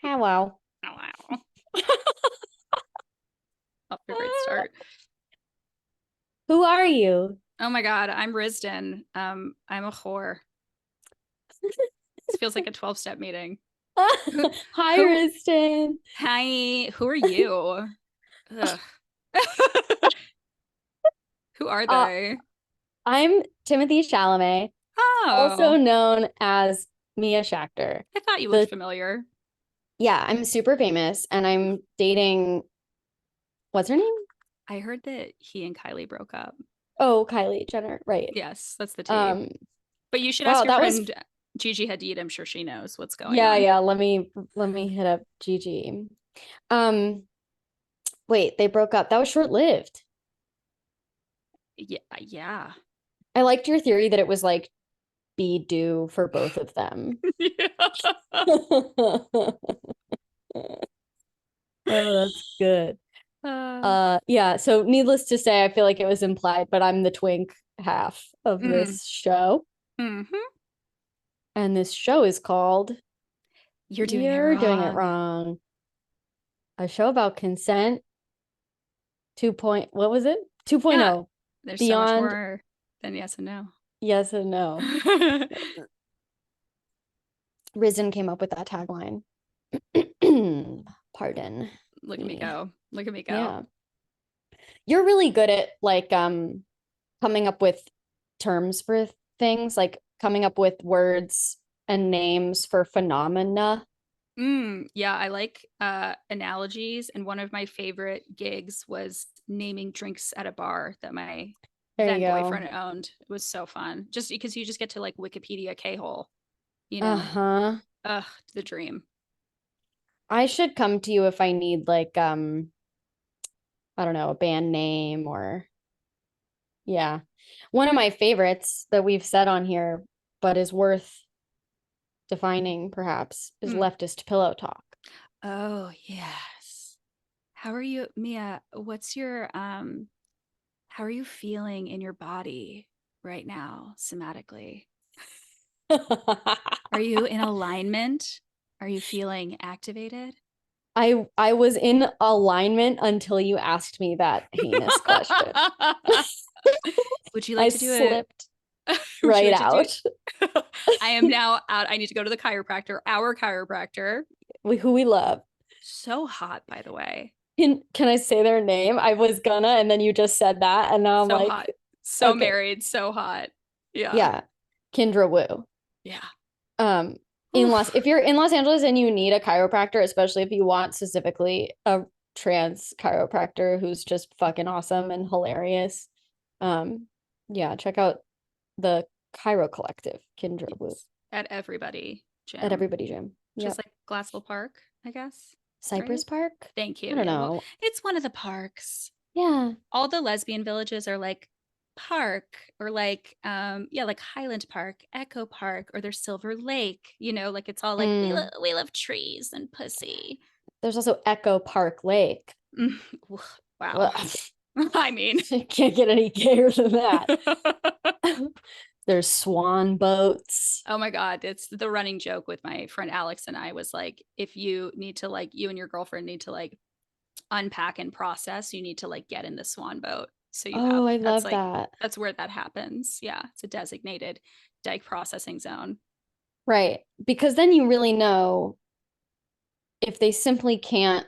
Hello. Oh, wow. Off to a great start. Who are you? Oh my God, I'm Risdon. I'm a whore. This feels like a 12-step meeting. Hi, Who? Riston. Hi. Who are you? Ugh. Who are Uh, they? I'm Timothy Chalamet, also Oh, known as Mia Schachter. I thought you looked The familiar. Yeah, I'm super famous, and I'm dating. What's her name? I heard that he and Kylie broke up. Oh, Kylie Jenner. Right. Yes, that's the tea. Um. But you should ask Wow, your that was. friend Gigi Hadid. I'm sure she knows what's going Yeah, on. yeah. Let me hit up Gigi. Um. Wait, they broke up. That was short-lived. Yeah, yeah. I liked your theory that it was like be due for both of them. Yeah. Oh, that's good. Uh, Yeah, so needless to say, I feel like it was implied, but I'm the twink half of mm, this show. mhm. And this show is called You're doing it You're Doing It wrong. Wrong. A show about consent 2. What was it? Yeah, 2.0. there's so much Beyond more than yes and no. yes and no. Risen came up with that tagline. Pardon Look at me me. go. Look at me go. Yeah. You're really good at like coming up with terms for things, like coming up with words and names for phenomena. Yeah, I like analogies, and one of my favorite gigs was naming drinks at a bar that my There you then go. boyfriend owned. It was so fun. Just because you just get to like Wikipedia K-hole, you know. Uh-huh. Ugh, the dream. I should come to you if I need like I don't know, a band name or yeah. One of my favorites that we've said on here, but is worth defining perhaps, is Mm. leftist pillow talk. Oh, yes. How are you, Mia? What's your how are you feeling in your body right now, somatically? Are you in alignment? Are you feeling activated? I was in alignment until you asked me that heinous question. Would you I like to do it? slipped Would you right like to do out. I am now out. I need to go to the chiropractor, our chiropractor. Who we love. So hot, by the way. Can I say their name? I was gonna, and then you just said that, and now I'm So like, hot. So okay, married, so hot. Yeah. yeah, Kendra Wu. Yeah. Um, if Oof. you're in Los Angeles and you need a chiropractor, especially if you want specifically a trans chiropractor who's just fucking awesome and hilarious, yeah, check out the Chiro Collective, Kendra Wu Yes. At everybody at gym. Everybody Gym. Just Yep. like Glassell Park, I guess. Right? Cypress Park? Thank I you. don't Yeah. Well, know. it's one of the parks. Yeah. All the lesbian villages are like park or like yeah, like Highland Park, Echo Park, or there's Silver Lake, like it's all like Mm. we love trees and pussy. There's also Echo Park Lake. Wow. Well, I mean, can't get any gayer than that. There's swan boats. oh my God, it's the running joke with my friend Alex and I was like, if you need to like you and your girlfriend need to like unpack and process, you need to like get in the swan boat. So you have Oh, I love that. that's where that happens. Yeah, it's a designated dike processing zone. Right. Because then you really know if they simply can't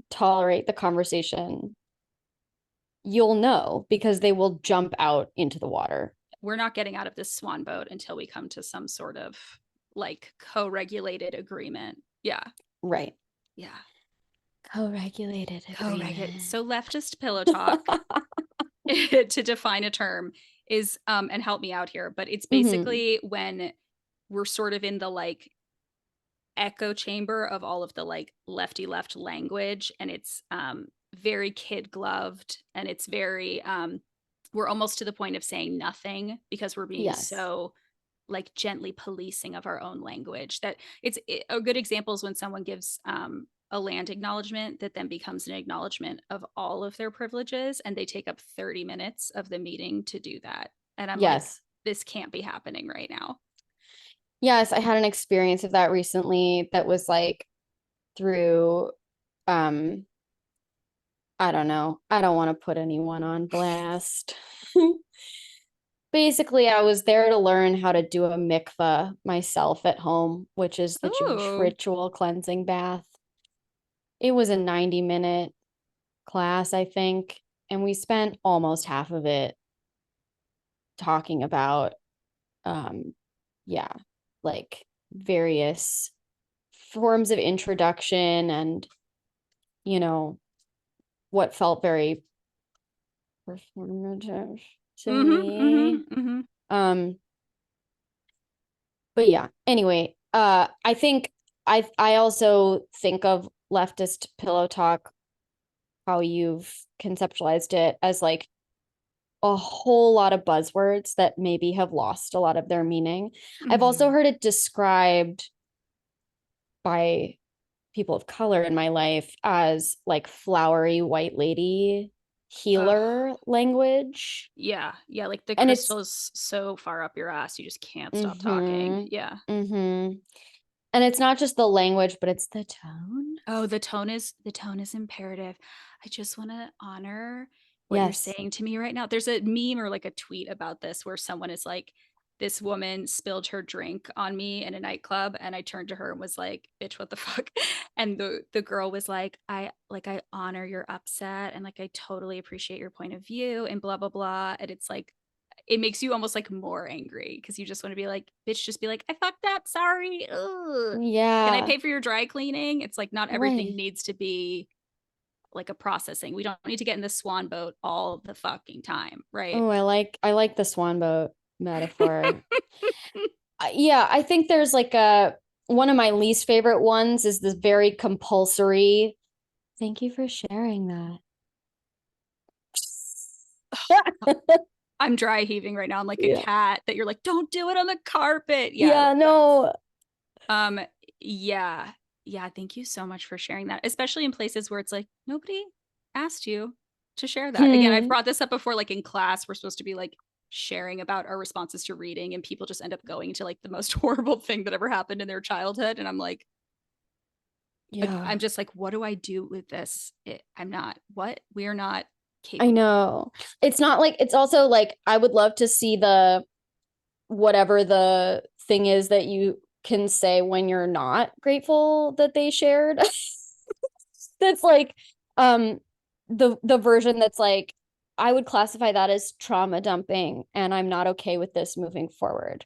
tolerate the conversation, you'll know because they will jump out into the water. We're not getting out of this swan boat until we come to some sort of like co-regulated agreement. Yeah. Right. Yeah. Co-regulated Co-regulate. agreement. So leftist pillow talk to define a term is and help me out here, but it's Mhm. basically when we're sort of in the like echo chamber of all of the like lefty left language, and it's very kid gloved, and it's very we're almost to the point of saying nothing because we're being Yes. so like gently policing of our own language. That a good example is when someone gives a land acknowledgement that then becomes an acknowledgement of all of their privileges, and they take up 30 minutes of the meeting to do that, and I'm like, Yes. this can't be happening right now. Yes, I had an experience of that recently that was like through um I don't know. I don't want to put anyone on blast. Basically, I was there to learn how to do a mikvah myself at home, which is the Jewish Oh. ritual cleansing bath. It was a 90-minute class, I think, and we spent almost half of it talking about yeah, like various forms of introduction and, you know, what felt very performative to me. Um, but yeah, anyway, I think I also think of leftist pillow talk, how you've conceptualized it as like a whole lot of buzzwords that maybe have lost a lot of their meaning. I've also heard it described by people of color in my life as like flowery white lady healer language. Yeah, yeah, like the And it's crystal is so far up your ass, you just can't stop talking. mm-hmm, Yeah. mm-hmm. And it's not just the language, but it's the tone. Oh, the tone is imperative. I just want to honor what you're Yes. saying to me right now. There's a meme or like a tweet about this where someone is like, this woman spilled her drink on me in a nightclub, and I turned to her and was like, bitch, what the fuck? And the girl was like, I honor your upset, and like I totally appreciate your point of view, and blah blah blah. And it's like, it makes you almost like more angry because you just want to be like, bitch, just be like, I fucked up, sorry. Ugh. Can I Yeah. pay for your dry cleaning? It's like not everything Right. needs to be like a processing. We don't need to get in the swan boat all the fucking time, right? Oh, I like the swan boat metaphor. Yeah, I think there's like a one of my least favorite ones is this very compulsory. Thank you for sharing that. I'm dry heaving right now. I'm like a Yeah. cat that you're like, don't do it on the carpet. Yeah, Yeah, like no. um yeah. Yeah, thank you so much for sharing that, especially in places where it's like nobody asked you to share that. Again, I've Hmm. brought this up before, like in class we're supposed to be like sharing about our responses to reading, and people just end up going to like the most horrible thing that ever happened in their childhood, and I'm like, Yeah. I'm just like, what do I do with this? I'm not, what? We are not I capable. know. It's not like it's also like I would love to see the whatever the thing is that you can say when you're not grateful that they shared. That's like um the version that's like I would classify that as trauma dumping and I'm not okay with this moving forward.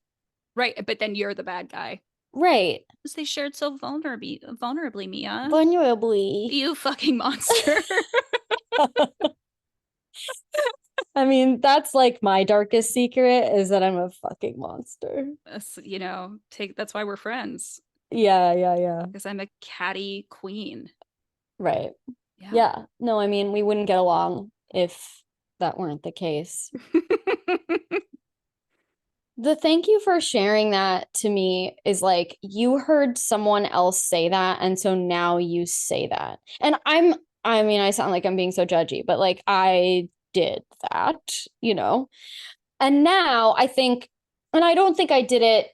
Right. But then you're the bad guy. Right. Because they shared so vulnerably, Mia. Vulnerably. You fucking monster. I mean, that's like my darkest secret is that I'm a fucking monster. That's why we're friends. Yeah, yeah, yeah. Because I'm a catty queen. Right. Yeah. Yeah. No, I mean, we wouldn't get along if that weren't the case. The thank you for sharing that to me is like you heard someone else say that, and so now you say that. And I mean, I sound like I'm being so judgy, but like I did that, you know? And now I think, and I don't think I did it.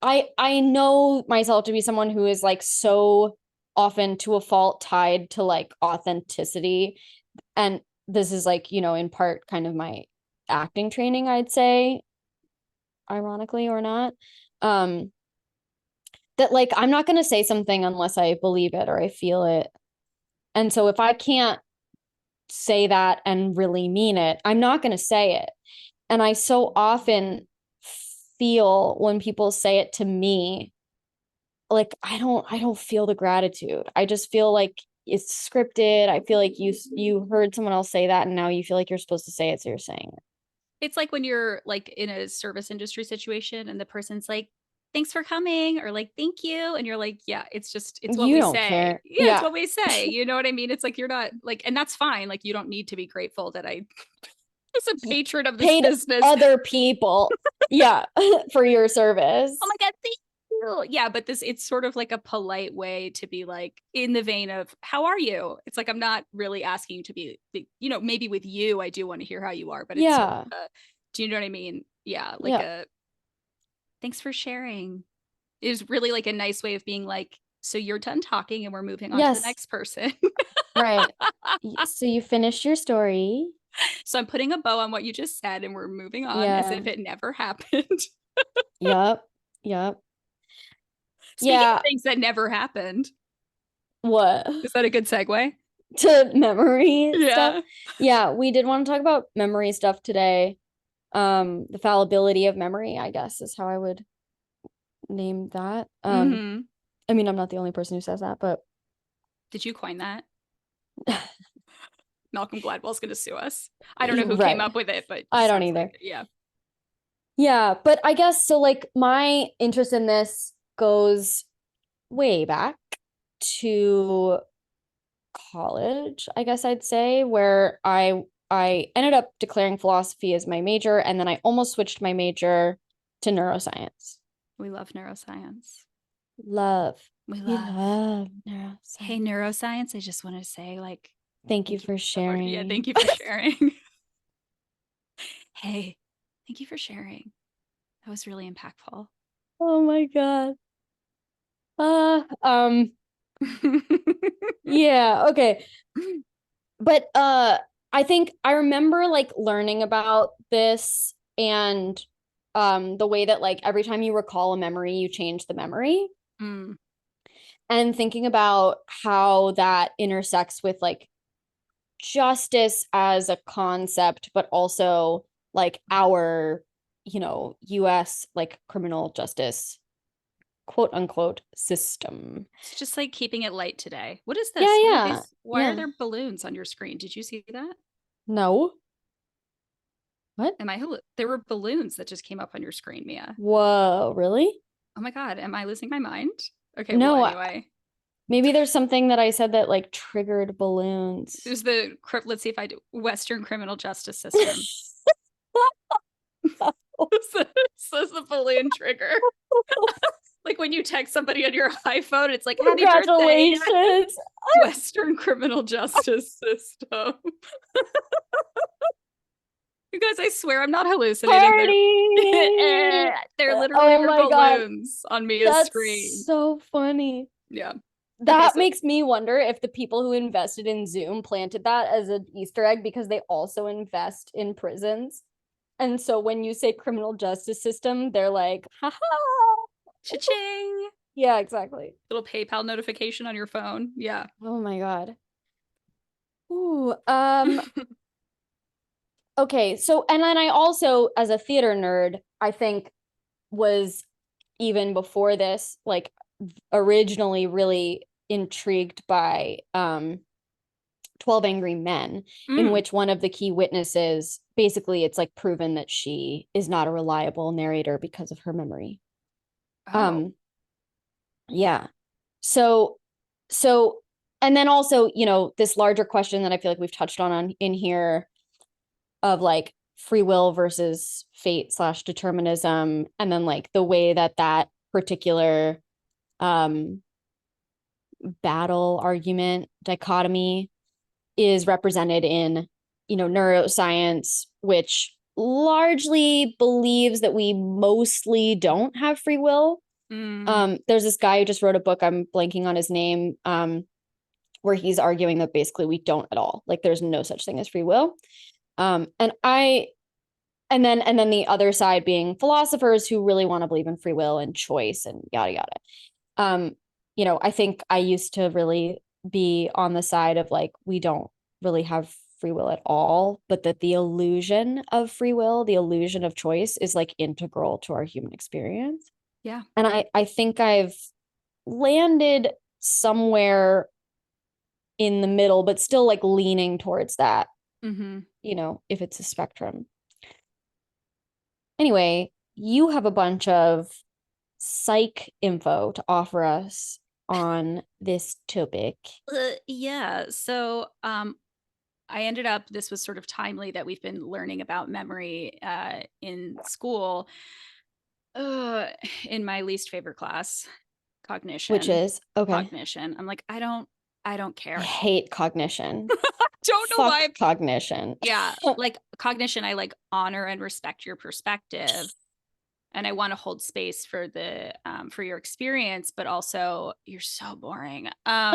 I know myself to be someone who is like so often to a fault tied to like authenticity. And this is like, you know, in part kind of my acting training, I'd say, ironically or not. Um, that like I'm not going to say something unless I believe it or I feel it. And so if I can't say that and really mean it, I'm not going to say it. And I so often feel when people say it to me, like I don't feel the gratitude. I just feel like it's scripted. I feel like you heard someone else say that and now you feel like you're supposed to say it, so you're saying it. It's like when you're like in a service industry situation and the person's like, thanks for coming, or like, thank you. And you're like, yeah, it's what You we don't say. care. Yeah, it's Yeah. what we say. You know what I mean? It's like, you're not like, and that's fine. Like, you don't need to be grateful that I was a patron of this Paid business. other people. Yeah, for your service. Oh my God, thank you. Yeah, but it's sort of like a polite way to be like, in the vein of, how are you? It's like, I'm not really asking you to be, maybe with you, I do want to hear how you are, but it's sort Yeah. of do you know what I mean? Yeah, like Yeah. a thanks for sharing. It was really like a nice way of being like, so you're done talking and we're moving on to the Yes. next person. Right. So you finished your story. So I'm putting a bow on what you just said and we're moving on as Yeah. if it never happened. Yep. Yep. Speaking of Yeah. things that never happened, What? is that a good segue? To memory stuff. Yeah. Yeah, we did want to talk about memory stuff today. The fallibility of memory, I guess, is how I would name that. Mm-hmm. I mean, I'm not the only person who says that, but Did you coin that? Malcolm Gladwell's going to sue us. I don't know who came right. up with it, but I don't sounds either. like it. Yeah. Yeah, but I guess so like my interest in this goes way back to college, I guess I'd say, where I ended up declaring philosophy as my major, and then I almost switched my major to neuroscience. We love neuroscience. Love. We We love. love neuroscience. Hey, neuroscience, I just want to say, like, Thank you for so much. sharing. Yeah, thank you for sharing. Hey, thank you for sharing. That was really impactful. Oh my God. Yeah, okay. But I think I remember like learning about this and the way that like every time you recall a memory, you change the memory. Mm. And thinking about how that intersects with like justice as a concept, but also like our, US like criminal justice, quote unquote, system. It's just like keeping it light today. What is Yeah, this? What are yeah, these? Why are yeah. there balloons on your screen? Did you see that? No. What? There were balloons that just came up on your screen, Mia. Whoa, really? Oh my God, am I losing my mind? Okay, well, No, anyway. maybe there's something that I said that like triggered balloons. There's let's see if I do Western criminal justice system. This is the balloon trigger. Like when you text somebody on your iPhone, it's like, happy birthday. Congratulations. Western criminal justice system. You guys, I swear I'm not hallucinating. Party. There literally Oh were my God. balloons on Mia's That's screen. so funny. Yeah. That So makes me wonder if the people who invested in Zoom planted that as an Easter egg because they also invest in prisons. And so when you say criminal justice system, they're like, haha. cha-ching. Yeah, exactly. Little PayPal notification on your phone. Yeah. Oh my God. Ooh, okay. So, and then I also, as a theater nerd, I think was even before this, like originally really intrigued by 12 Angry Men, in which one of the key witnesses, basically it's like proven that she is not a reliable narrator because of her memory. Oh. Yeah. So and then also, this larger question that I feel like we've touched on in here of like free will versus fate / determinism, and then like the way that particular battle argument dichotomy is represented in, neuroscience, which largely believes that we mostly don't have free will. There's this guy who just wrote a book, I'm blanking on his name, where he's arguing that basically we don't at all. Like there's no such thing as free will. And then the other side being philosophers who really want to believe in free will and choice and yada yada. I think I used to really be on the side of like we don't really have free will at all, but that the illusion of free will, the illusion of choice is like integral to our human experience. Yeah. And I think I've landed somewhere in the middle, but still like leaning towards that, if it's a spectrum. Anyway, you have a bunch of psych info to offer us on this topic. Yeah. So I ended up, this was sort of timely that we've been learning about memory in school in my least favorite class, cognition. Which is okay. Cognition. I'm like, I don't care. I hate cognition. Don't know why. Cognition. Yeah. Like cognition, I like honor and respect your perspective. and I want to hold space for for your experience, but also you're so boring. Yeah,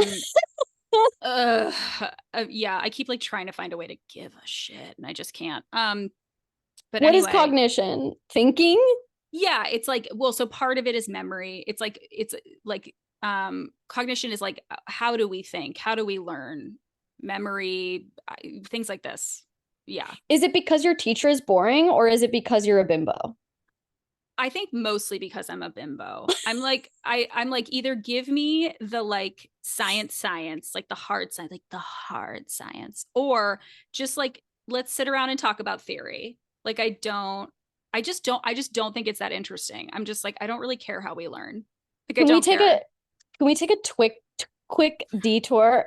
I keep like trying to find a way to give a shit and I just can't. But What is anyway, cognition? Thinking? yeah, it's like, well, so part of it is memory. It's like cognition is like, how do we think? How do we learn? Memory, things like this. Yeah. Is it because your teacher is boring, or is it because you're a bimbo? I think mostly because I'm a bimbo. I'm like either give me the like science, like the hard science, or just like let's sit around and talk about theory. Like I just don't think it's that interesting. I'm just like I don't really care how we learn. Like I Can we don't take care. a quick detour?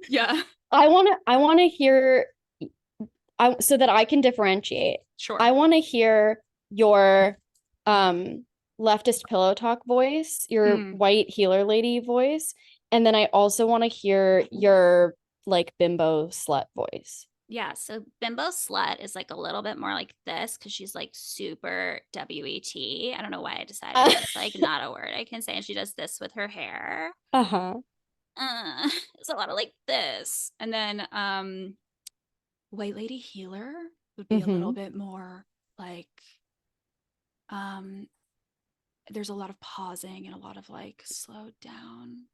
Yeah, I want to hear so that I can differentiate. sure. I want to hear your leftist pillow talk voice, your white healer lady voice, and then I also want to hear your like bimbo slut voice. Yeah, so bimbo slut is like a little bit more like this because she's like super WET. I don't know why I decided that's like not a word I can say. And she does this with her hair. Uh-huh. It's a lot of like this. And then White Lady Healer would be a little bit more like there's a lot of pausing and a lot of like slowed down.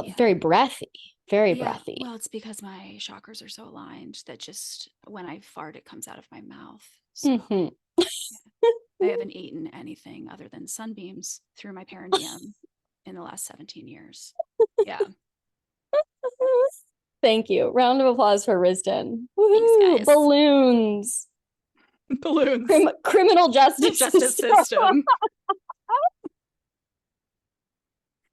Yeah. Very breathy. Very Yeah, breathy. well, it's because my chakras are so aligned that just when I fart, it comes out of my mouth. So yeah. I haven't eaten anything other than sunbeams through my perineum in the last 17 years. Yeah. Thank you. Round of applause for Risdon. Thanks, guys. Balloons. Balloons. Criminal justice system.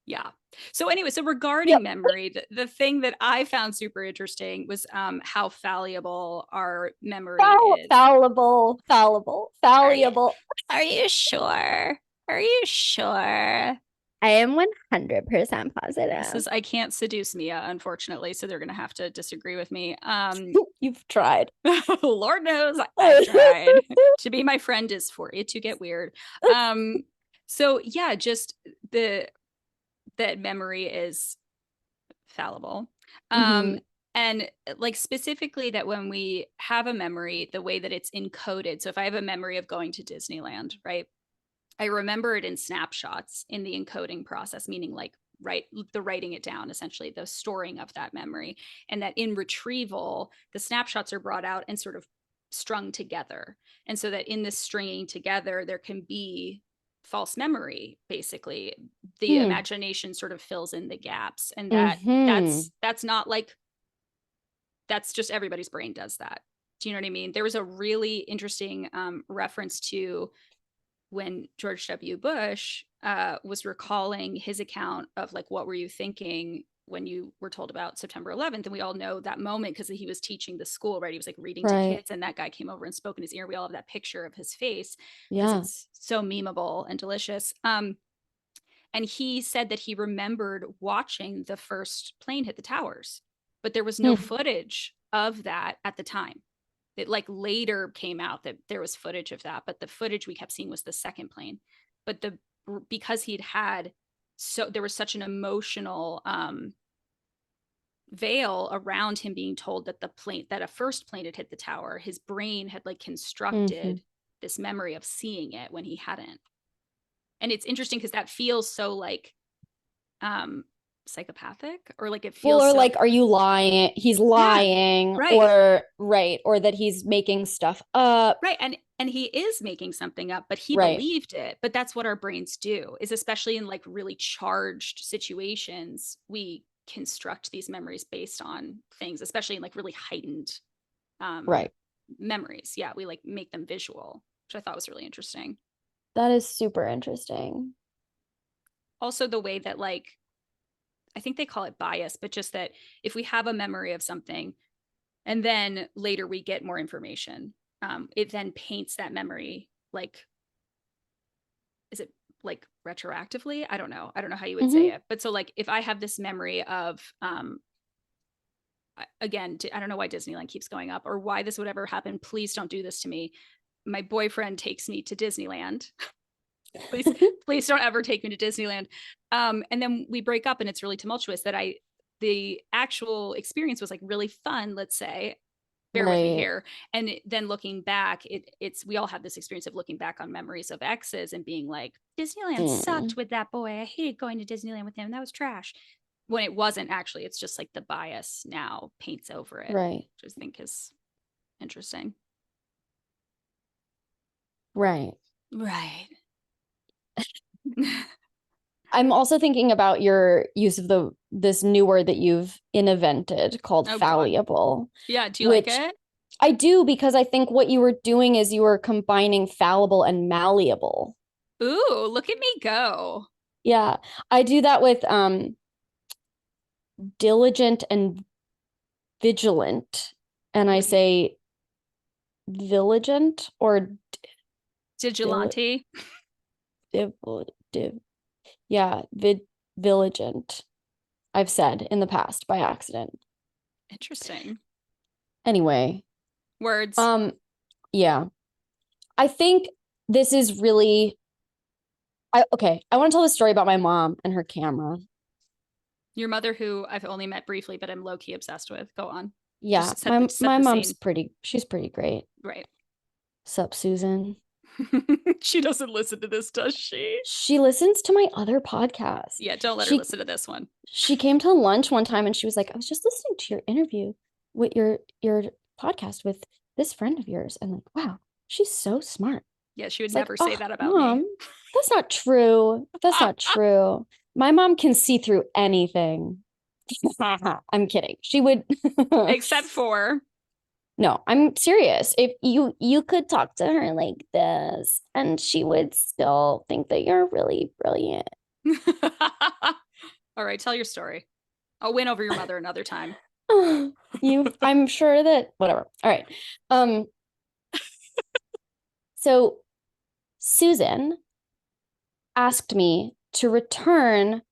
Yeah. So anyway, so regarding memory, the thing that I found super interesting was how fallible our memory is. Fallible. Are you sure? Are you sure? I am 100% positive. I can't seduce Mia, unfortunately, so they're gonna have to disagree with me. You've tried. Lord knows I've tried. To be my friend is for it to get weird. So yeah, just that memory is fallible. And like specifically that when we have a memory, the way that it's encoded. So if I have a memory of going to Disneyland, right? I remember it in snapshots in the encoding process, meaning like the writing it down, essentially the storing of that memory. And that in retrieval, the snapshots are brought out and sort of strung together. And so that in this stringing together, there can be false memory, basically. The imagination sort of fills in the gaps. And that's not like, that's just everybody's brain does that. Do you know what I mean? There was a really interesting reference to when George W. Bush was recalling his account of like, what were you thinking when you were told about September 11th? And we all know that moment because he was teaching the school, right? He was like reading to kids and that guy came over and spoke in his ear. We all have that picture of his face because it's so memeable and delicious. And he said that he remembered watching the first plane hit the towers, but there was no footage of that at the time. It like later came out that there was footage of that, but the footage we kept seeing was the second plane. But because there was such an emotional veil around him being told that that a first plane had hit the tower, his brain had like constructed this memory of seeing it when he hadn't. And it's interesting because that feels so like psychopathic, or like it feels like, are you lying? He's lying, right. or that he's making stuff up, right? And he is making something up, but he believed it. But that's what our brains do, is especially in like really charged situations, we construct these memories based on things, especially in like really heightened memories. Yeah, we like make them visual, which I thought was really interesting. That is super interesting. Also, the way that like, I think they call it bias, but just that if we have a memory of something and then later we get more information, it then paints that memory like, is it like retroactively? I don't know how you would say it. But so like if I have this memory of, again, I don't know why Disneyland keeps going up or why this would ever happen. Please don't do this to me. my boyfriend takes me to Disneyland. Please don't ever take me to Disneyland. And then we break up and it's really tumultuous the actual experience was like really fun, let's say. Bear with me here. And then looking back, it's we all have this experience of looking back on memories of exes and being like, Disneyland sucked with that boy. I hated going to Disneyland with him. That was trash. When it wasn't actually, it's just like the bias now paints over it. Right. Which I think is interesting. Right. Right. I'm also thinking about your use of this new word that you've invented called fallible. Yeah, do you like it? I do, because I think what you were doing is you were combining fallible and malleable. Ooh, look at me go. Yeah, I do that with diligent and vigilant, and I say vigilant or vigilante. Yeah, vigilant. I've said in the past by accident. Interesting. Anyway. Words. Yeah. I think this is really I want to tell a story about my mom and her camera. Your mother, who I've only met briefly, but I'm low-key obsessed with. Go on. Yeah, my mom's she's pretty great. Right. Sup, Susan? She doesn't listen to this, does she? She listens to my other podcast. Yeah, don't let her listen to this one. She came to lunch one time and she was like, I was just listening to your interview with your podcast with this friend of yours. And like, wow, she's so smart. Yeah, she would never say that about me. That's not true. That's not true. My mom can see through anything. I'm kidding. She would. Except for. No, I'm serious. If you could talk to her like this and she would still think that you're really brilliant. All right, tell your story. I'll win over your mother another time. I'm sure that whatever. All right. So Susan asked me to return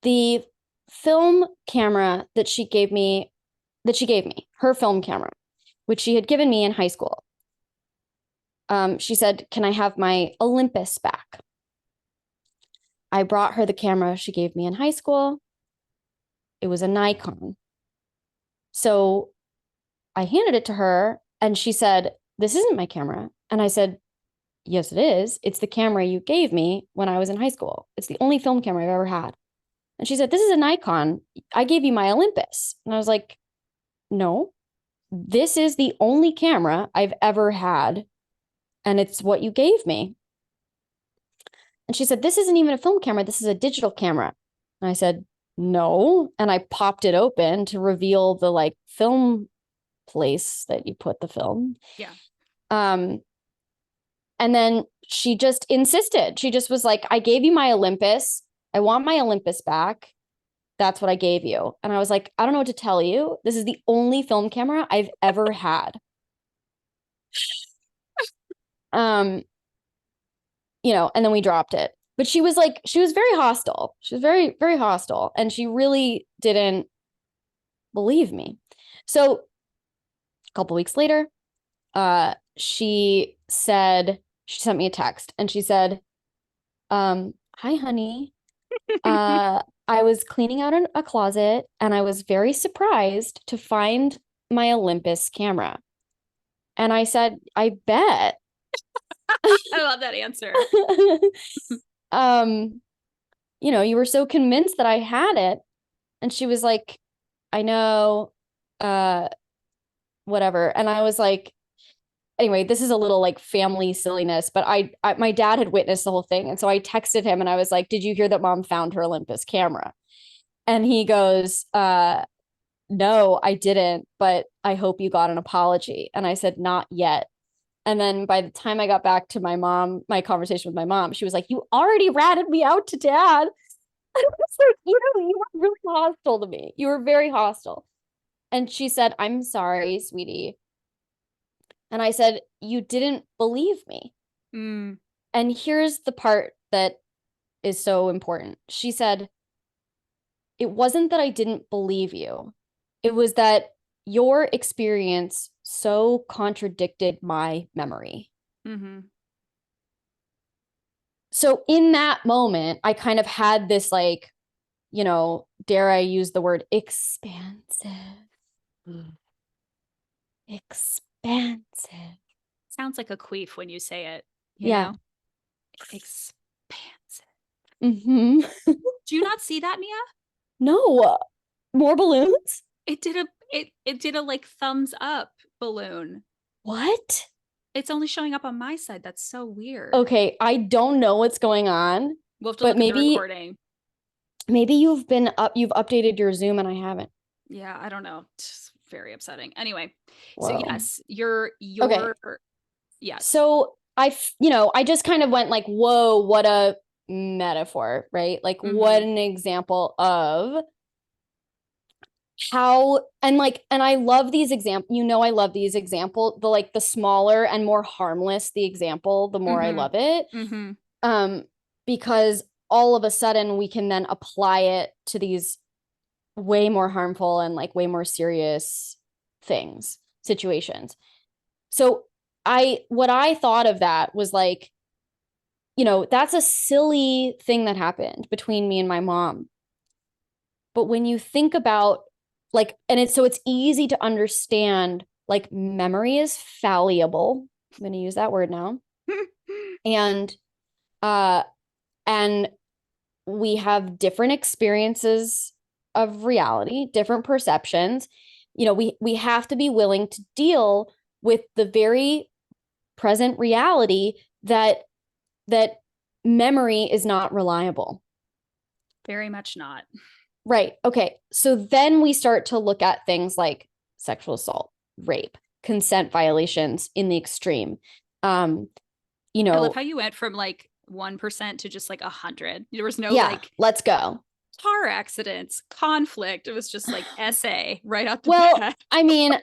the film camera that she gave me, her film camera, which she had given me in high school. She said, can I have my Olympus back? I brought her the camera she gave me in high school. It was a Nikon. So I handed it to her and she said, this isn't my camera. And I said, yes, it is. It's the camera you gave me when I was in high school. It's the only film camera I've ever had. And she said, this is a Nikon. I gave you my Olympus. And I was like, no, this is the only camera I've ever had. And it's what you gave me. And she said, this isn't even a film camera. This is a digital camera. And I said, no. And I popped it open to reveal the like film place that you put the film. Yeah. And then she just insisted. She just was like, I gave you my Olympus. I want my Olympus back. That's what I gave you. And I was like, I don't know what to tell you. This is the only film camera I've ever had. And then we dropped it. But she was very hostile. She was very, very hostile. And she really didn't believe me. So a couple weeks later, she sent me a text and she said, hi, honey. I was cleaning out a closet and I was very surprised to find my Olympus camera. And I said, I bet. I love that answer. You were so convinced that I had it. And she was like, I know, whatever. And I was like, anyway, this is a little like family silliness, but my dad had witnessed the whole thing. And so I texted him and I was like, did you hear that mom found her Olympus camera? And he goes, no, I didn't, but I hope you got an apology. And I said, not yet. And then by the time I got back to my conversation with my mom, she was like, you already ratted me out to dad. And I was like, you were really hostile to me. You were very hostile. And she said, I'm sorry, sweetie. And I said, you didn't believe me. Mm. And here's the part that is so important. She said, it wasn't that I didn't believe you. It was that your experience so contradicted my memory. Mm-hmm. So in that moment, I kind of had this like, dare I use the word expansive, expansive. Sounds like a queef when you say it, Yeah. expansive. Mm-hmm. Do you not see that, Mia? No, more balloons? It did a like thumbs up balloon. What? It's only showing up on my side. That's so weird. Okay, I don't know what's going on, We'll have to but look at the maybe recording. you've updated your Zoom and I haven't. Yeah, I don't know. It's very upsetting. Anyway, so Whoa. yes, Okay. yes. So I just kind of went like, whoa, what a metaphor, right? Like what an example of how, and I love these examples, I love these examples, the smaller and more harmless the example, the more I love it. Because all of a sudden we can then apply it to these way more harmful and like way more serious situations. So what I thought of that was like, that's a silly thing that happened between me and my mom. But when you think about like, and it's easy to understand, like memory is fallible. I'm going to use that word now. And, uh, and we have different experiences of reality, different perceptions. We have to be willing to deal with the very present reality that memory is not reliable. Very much not. Right. Okay. So then we start to look at things like sexual assault, rape, consent violations in the extreme. I love how you went from like 1% to just like 100. There was no like let's go. car accidents, conflict. It was just like essay right out the bat. I mean,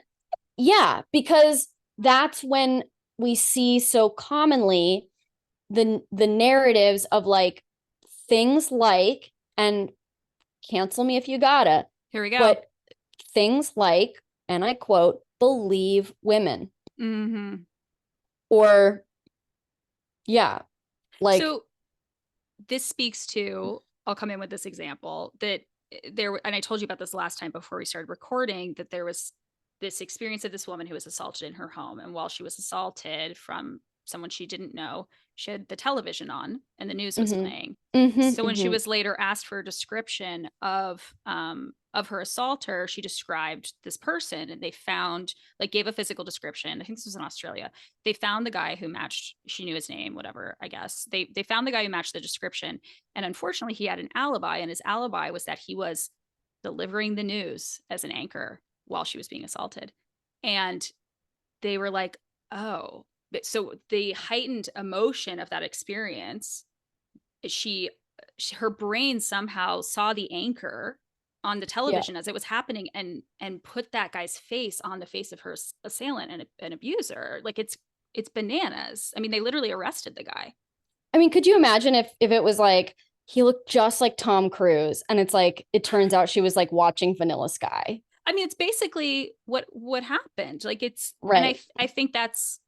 yeah, because that's when we see so commonly the narratives of like things like, and cancel me if you gotta. Here we go. But things like, and I quote, believe women. Or, yeah, like. So this speaks to, I'll come in with this example that there, and I told you about this last time before we started recording, that there was this experience of this woman who was assaulted in her home. And while she was assaulted from someone she didn't know, she had the television on and the news was playing. So when she was later asked for a description of her assaulter, she described this person, and they found, like, gave a physical description. I think this was in Australia. They found the guy who matched, she knew his name, whatever, I guess. They found the guy who matched the description. And unfortunately, he had an alibi, and his alibi was that he was delivering the news as an anchor while she was being assaulted. And they were like, oh, so the heightened emotion of that experience, her brain somehow saw the anchor on the television as it was happening and put that guy's face on the face of her assailant and an abuser. Like it's bananas. I mean, they literally arrested the guy. I mean, could you imagine if it was like he looked just like Tom Cruise and it's like it turns out she was like watching Vanilla Sky? I mean, it's basically what happened. Like it's right. And I think that's,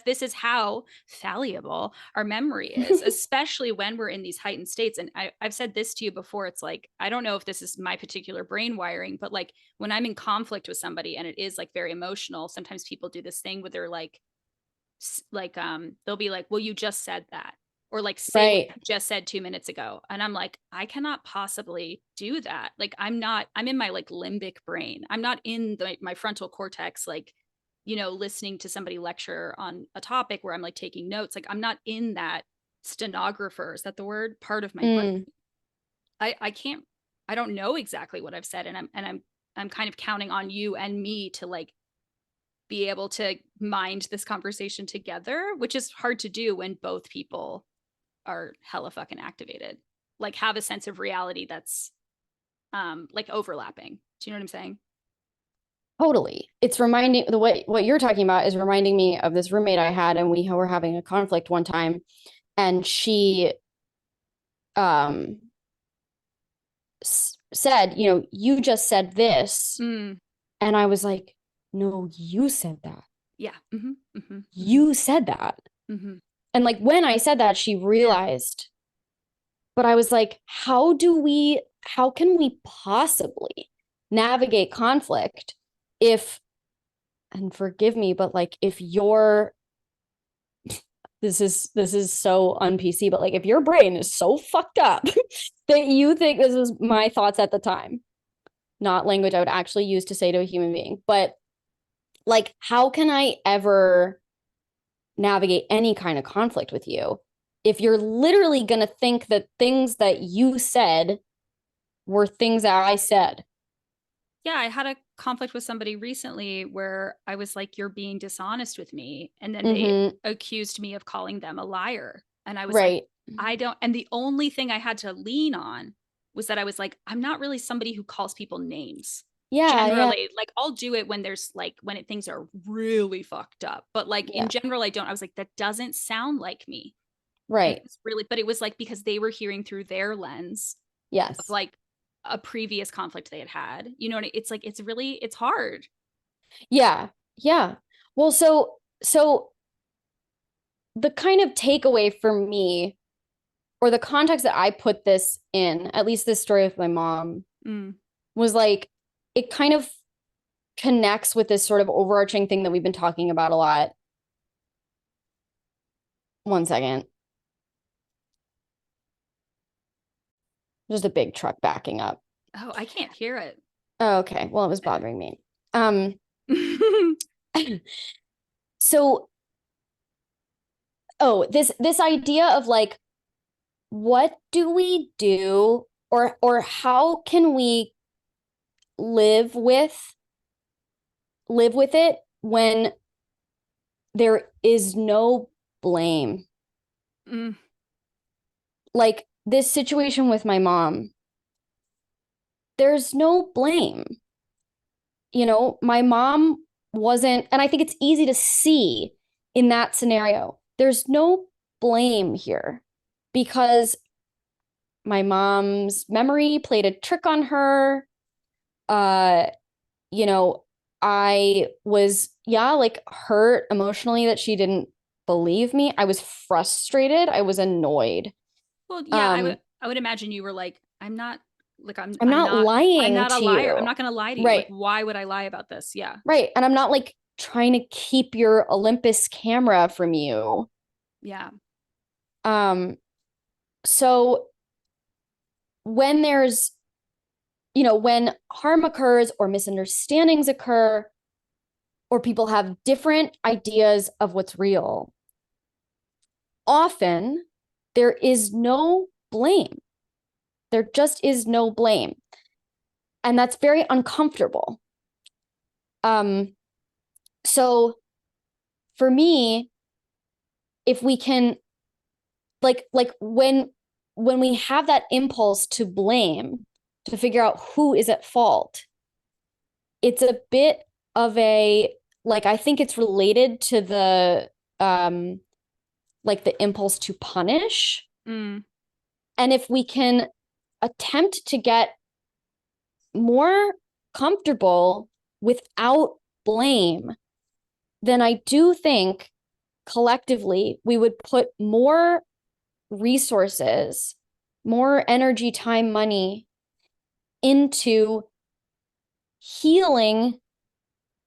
this is how fallible our memory is, especially when we're in these heightened states. And I've said this to you before. It's like, I don't know if this is my particular brain wiring, but like when I'm in conflict with somebody and it is like very emotional, sometimes people do this thing where they're like, they'll be like, well, you just said that. Or like say what you just said 2 minutes ago. And I'm like, I cannot possibly do that. Like I'm in my like limbic brain. I'm not in my frontal cortex, like, listening to somebody lecture on a topic where I'm like taking notes. Like I'm not in that stenographer, is that the word, part of my brain. I can't, I don't know exactly what I've said. And I'm kind of counting on you and me to like be able to mind this conversation together, which is hard to do when both people are hella fucking activated, like have a sense of reality that's like overlapping. Do you know what I'm saying? Totally. It's reminding what you're talking about is reminding me of this roommate I had, and we were having a conflict one time, and she said, you just said this. And I was like, no, you said that. Yeah. You said that. Mm-hmm. And like when I said that, she realized, but I was like, how can we possibly navigate conflict if, and forgive me, but like if you're, this is so un-PC, but like if your brain is so fucked up that you think this is my thoughts at the time, not language I would actually use to say to a human being, but like, how can I ever navigate any kind of conflict with you if you're literally going to think that things that you said were things that I said? Yeah, I had a conflict with somebody recently where I was like, you're being dishonest with me. And then they Mm-hmm. accused me of calling them a liar. And I was like, Right. I don't. And the only thing I had to lean on was that I was like, I'm not really somebody who calls people names. Yeah, yeah, Generally, like I'll do it when there's like things are really fucked up. But like in yeah. general, I don't. I was like, that doesn't sound like me. And it Right. was really, but it was like because they were hearing through their lens of Yes. like a previous conflict they had had. You know, and it's like it's hard. Yeah. Yeah. Well, so the kind of takeaway for me, or the context that I put this in, at least this story with my mom, Mm. was like it kind of connects with this sort of overarching thing that we've been talking about a lot. One second. Just a big truck backing up. Oh, I can't hear it. Oh, okay. Well, it was bothering me. So, oh, this idea of like, what do we do, or how can we live with it when there is no blame? Mm. Like this situation with my mom, there's no blame. My mom wasn't, and I think it's easy to see in that scenario, there's no blame here because my mom's memory played a trick on her. Uh, you know, I was, yeah, like hurt emotionally that she didn't believe me. I was frustrated. I was annoyed. Well, yeah, Um, I would imagine you were like, I'm not like I'm not I'm lying not a to liar. I'm you. not going to lie to you. Like Right. why would I lie about this? Yeah. Right. And I'm not like trying to keep your Olympus camera from you. Yeah. Um, so when when harm occurs or misunderstandings occur, or people have different ideas of what's real, often there is no blame. There just is no blame. And that's very uncomfortable. Um, so for me, if we can like when we have that impulse to blame, to figure out who is at fault, it's a bit of a like I think it's related to the like the impulse to punish. Mm. And if we can attempt to get more comfortable without blame, then I do think collectively we would put more resources, more energy, time, money into healing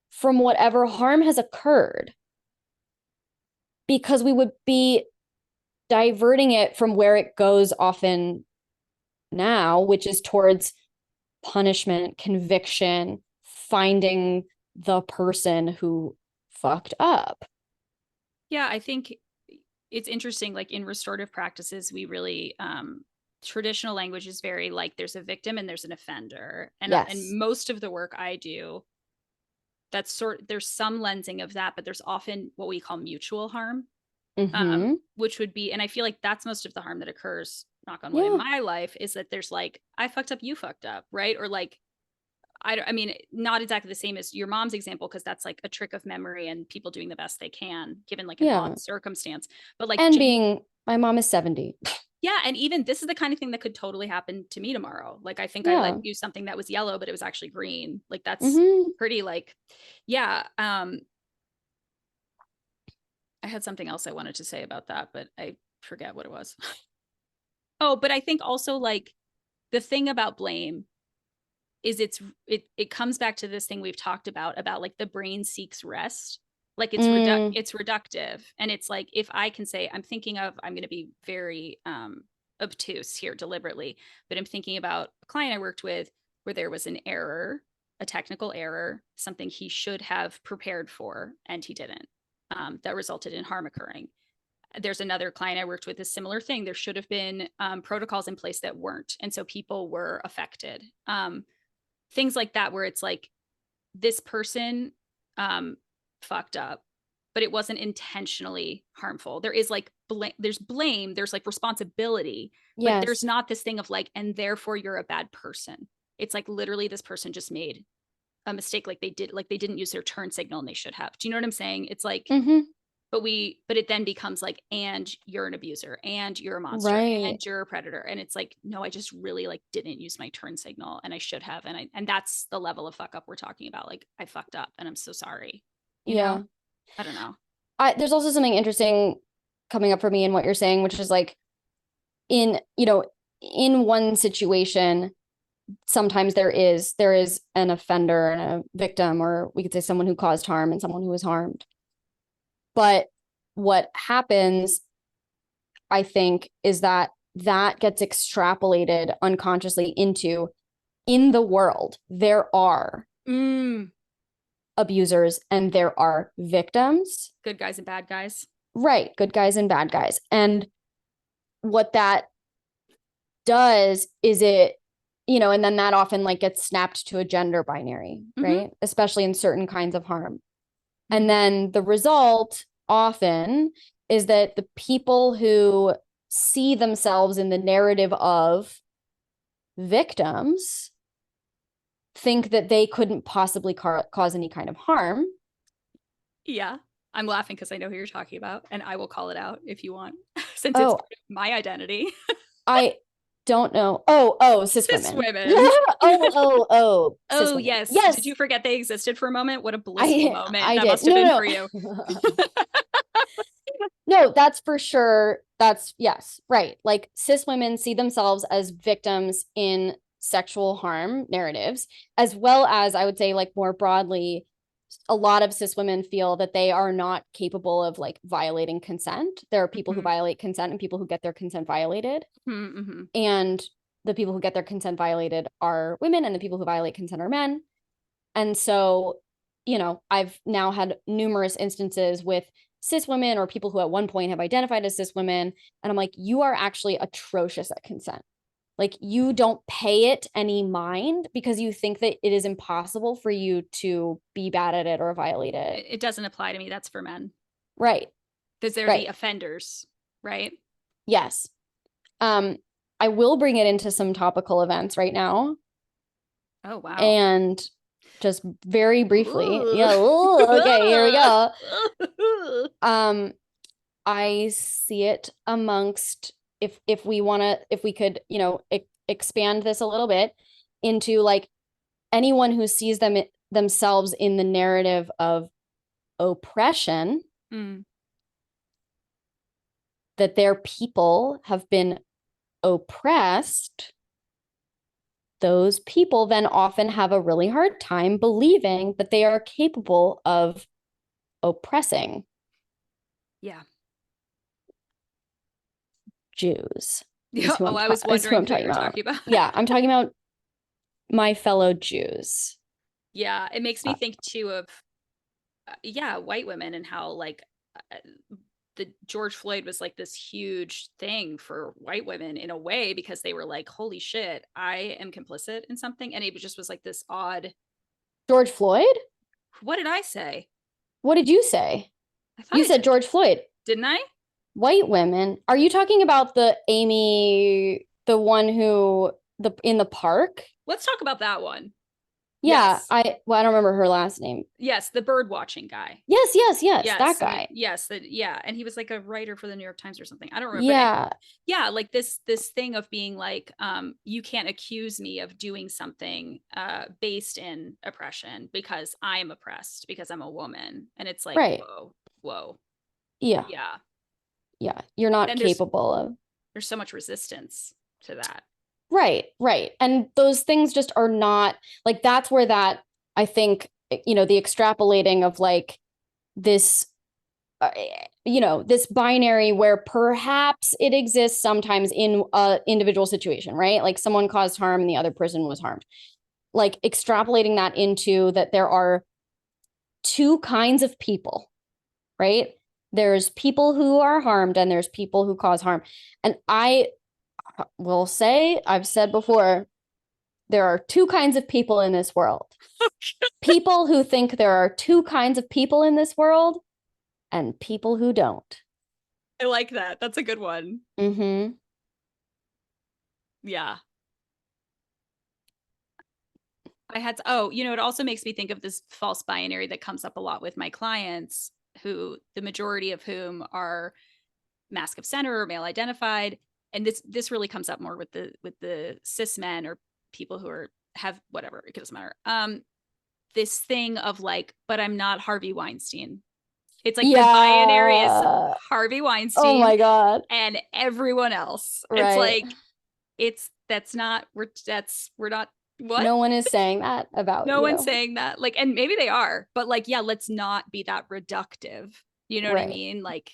from whatever harm has occurred, because we would be diverting it from where it goes often now, which is towards punishment, conviction, finding the person who fucked up. Yeah, I think it's interesting. Like in restorative practices, we really traditional language is very like there's a victim and there's an offender, and Yes. most of the work I do, there's some lensing of that, but there's often what we call mutual harm, Mm-hmm. which would be, and I feel like that's most of the harm that occurs. Knock on wood in Yeah. my life is that there's like I fucked up, you fucked up, right? Or like I mean, not exactly the same as your mom's example, because that's like a trick of memory and people doing the best they can, given like an Yeah. odd circumstance. But like, And being, my mom is 70. yeah. And even this is the kind of thing that could totally happen to me tomorrow. Like, I think I let Yeah. you something that was yellow, but it was actually green. Like, that's Mm-hmm. pretty, like, yeah. I had something else I wanted to say about that, but I forget what it was. Oh, but I think also like the thing about blame is it comes back to this thing we've talked about like the brain seeks rest. Like it's it's reductive. And it's like, if I can say, I'm going to be very obtuse here deliberately, but I'm thinking about a client I worked with where there was an error, a technical error, something he should have prepared for, and he didn't. That resulted in harm occurring. There's another client I worked with, a similar thing. There should have been protocols in place that weren't. And so people were affected. Things like that, where it's like, this person fucked up, but it wasn't intentionally harmful. There is like blame, there's like responsibility, but there's not this thing of like, and therefore you're a bad person. It's like literally this person just made a mistake, like they didn't use their turn signal and they should have. Do you know what I'm saying? It's like, but it then becomes like, and you're an abuser, and you're a monster, and you're a predator. And it's like, no, I just really like didn't use my turn signal and I should have. And that's the level of fuck up we're talking about. Like, I fucked up and I'm so sorry. You know? I don't know. There's also something interesting coming up for me in what you're saying, which is like, in one situation, sometimes there is an offender and a victim, or we could say someone who caused harm and someone who was harmed. But what happens, I think, is that gets extrapolated unconsciously into, in the world, there are abusers and there are victims. Good guys and bad guys. Right. Good guys and bad guys. And what that does is it, and then that often like gets snapped to a gender binary, right? Especially in certain kinds of harm. And then the result often is that the people who see themselves in the narrative of victims think that they couldn't possibly cause any kind of harm. Yeah. I'm laughing because I know who you're talking about, and I will call it out if you want, since it's my identity. I don't know. Oh, cis women. Cis women. Oh, oh, yes. Yes. Did you forget they existed for a moment? What a blissful moment that did. must have been for you. No, that's for sure. That's, yes, right. Like, cis women see themselves as victims in sexual harm narratives, as well as, I would say, like, more broadly, a lot of cis women feel that they are not capable of like violating consent. There are people who violate consent and people who get their consent violated. And the people who get their consent violated are women, and the people who violate consent are men. And so, I've now had numerous instances with cis women or people who at one point have identified as cis women. And I'm like, you are actually atrocious at consent. Like, you don't pay it any mind because you think that it is impossible for you to be bad at it or violate it. It doesn't apply to me. That's for men. Right. Because they're the offenders, right? Yes. I will bring it into some topical events right now. Oh, wow. And just very briefly. Yeah. Okay, here we go. I see it amongst, if we could, expand this a little bit into like anyone who sees themselves in the narrative of oppression, that their people have been oppressed. Those people then often have a really hard time believing that they are capable of oppressing. Yeah. Jews. I was wondering who you were talking about. Yeah, I'm talking about my fellow Jews. Yeah, it makes me think too of, white women, and how like the George Floyd was like this huge thing for white women in a way, because they were like, holy shit, I am complicit in something. And it just was like this odd. George Floyd? What did I say? What did you say? You said George Floyd. Didn't I? White women. Are you talking about the Amy, the one who, in the park? Let's talk about that one. Yeah, yes. I don't remember her last name. Yes, the bird watching guy. Yes, that guy. And he was like a writer for the New York Times or something. I don't remember. Yeah. Yeah, like this thing of being like, you can't accuse me of doing something based in oppression because I am oppressed because I'm a woman. And it's like, right. whoa. Yeah. Yeah. Yeah. You're not Then capable of. there's so much resistance to that. Right. Right. And those things just are not like, that's where that, I think, the extrapolating of like this, this binary where perhaps it exists sometimes in a individual situation, right? Like someone caused harm and the other person was harmed. Like extrapolating that into that there are two kinds of people, right? There's people who are harmed and there's people who cause harm. And I will say, I've said before, there are two kinds of people in this world. People who think there are two kinds of people in this world and people who don't. I like that. That's a good one. Mm-hmm. Yeah. It also makes me think of this false binary that comes up a lot with my clients, who the majority of whom are mask of center or male identified. And this really comes up more with the cis men or people who have whatever, it doesn't matter. This thing of like, but I'm not Harvey Weinstein. It's like the binary is Harvey Weinstein. Oh my God. And everyone else. Right. It's like, we're not, what? No one is saying that about you. No one's saying that. Like, and maybe they are, but like, yeah, let's not be that reductive. You know what I mean? Like,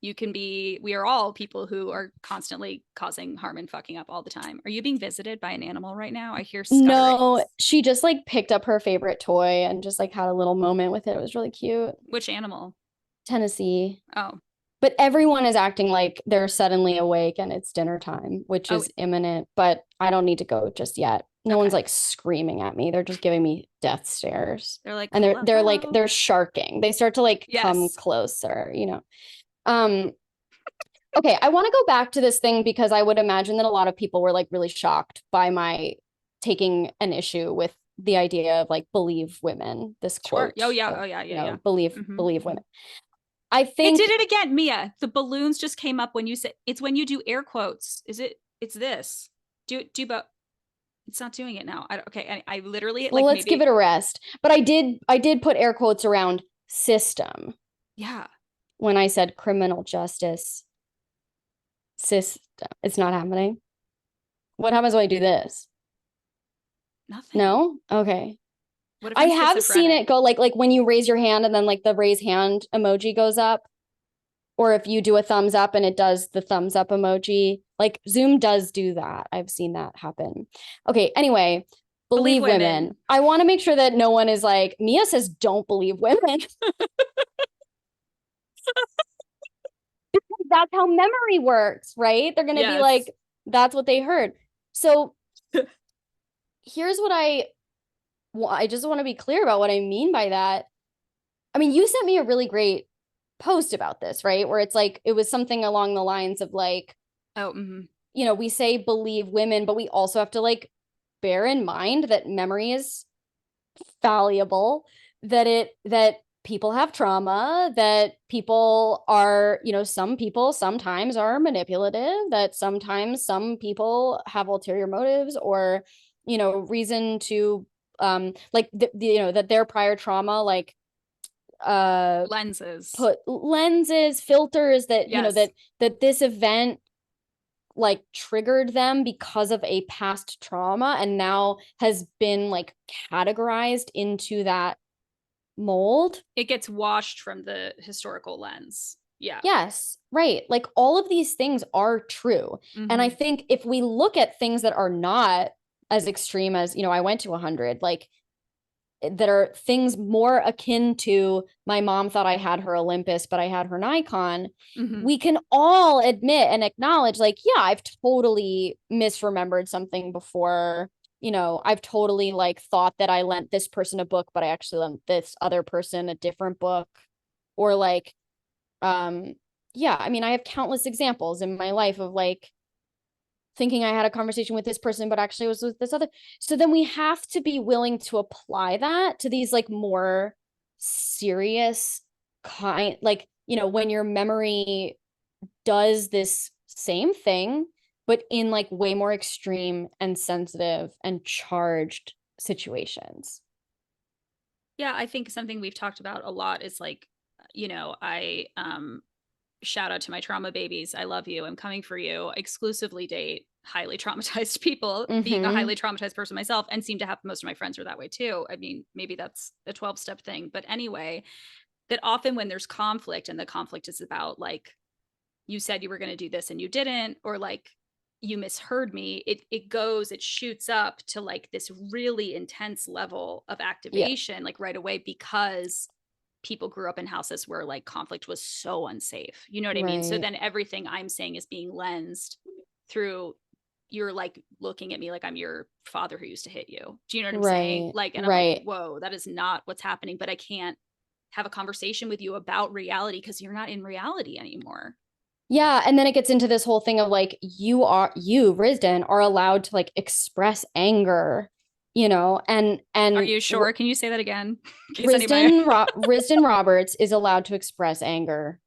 we are all people who are constantly causing harm and fucking up all the time. Are you being visited by an animal right now? I hear scutterings. No, she just like picked up her favorite toy and just like had a little moment with it. It was really cute. Which animal? Tennessee. Oh. But everyone is acting like they're suddenly awake and it's dinner time, which is imminent, but I don't need to go just yet. No one's like screaming at me. They're just giving me death stares. They're like, and they're like, they're sharking. They start to like come closer, Okay, I want to go back to this thing because I would imagine that a lot of people were like really shocked by my taking an issue with the idea of like believe women. This quote. Oh yeah. Believe women. I think it did it again, Mia. The balloons just came up when you said it's when you do air quotes. It's this. Do but it's not doing it now. I literally well, let's give it a rest. But I did put air quotes around system. Yeah. When I said criminal justice system, it's not happening. What happens when I do this? Nothing. No? Okay. I have seen it go like when you raise your hand and then like the raise hand emoji goes up, or if you do a thumbs up and it does the thumbs up emoji. Like Zoom does do that. I've seen that happen. Okay, anyway, believe women. I want to make sure that no one is like, Mia says don't believe women. That's how memory works, right? They're going to be like, that's what they heard. So here's what I just want to be clear about what I mean by that. I mean, you sent me a really great post about this, right? Where it's like, it was something along the lines of like, we say believe women, but we also have to like bear in mind that memory is fallible, that people have trauma, that people are, some people sometimes are manipulative, that sometimes some people have ulterior motives or, reason to that their prior trauma, like lenses, filters that that this event like triggered them because of a past trauma and now has been like categorized into that mold. It gets washed from the historical lens. Yeah. Yes, right. Like all of these things are true. And I think if we look at things that are not as extreme as, I went to 100, like that are things more akin to my mom thought I had her Olympus, but I had her Nikon. We can all admit and acknowledge like, yeah, I've totally misremembered something before. I've totally like thought that I lent this person a book, but I actually lent this other person a different book. Or like, yeah, I mean, I have countless examples in my life of like thinking I had a conversation with this person, but actually it was with this other. So then we have to be willing to apply that to these like more serious kind, like, when your memory does this same thing, but in like way more extreme and sensitive and charged situations. Yeah, I think something we've talked about a lot is like, I shout out to my trauma babies. I love you. I'm coming for you. Exclusively date highly traumatized people, being a highly traumatized person myself, and seem to have most of my friends are that way too. I mean, maybe that's a 12-step thing, but anyway, that often when there's conflict and the conflict is about like, you said you were going to do this and you didn't, or like you misheard me, it shoots up to like this really intense level of activation, like right away, because people grew up in houses where like conflict was so unsafe. You know what I mean? So then everything I'm saying is being lensed through, you're like looking at me like I'm your father who used to hit you. Do you know what I'm saying? Like, and I'm like, whoa, that is not what's happening. But I can't have a conversation with you about reality because you're not in reality anymore. Yeah. And then it gets into this whole thing of like, you, Risdon, are allowed to like express anger, you know, and are you sure? Can you say that again? Risdon Roberts is allowed to express anger.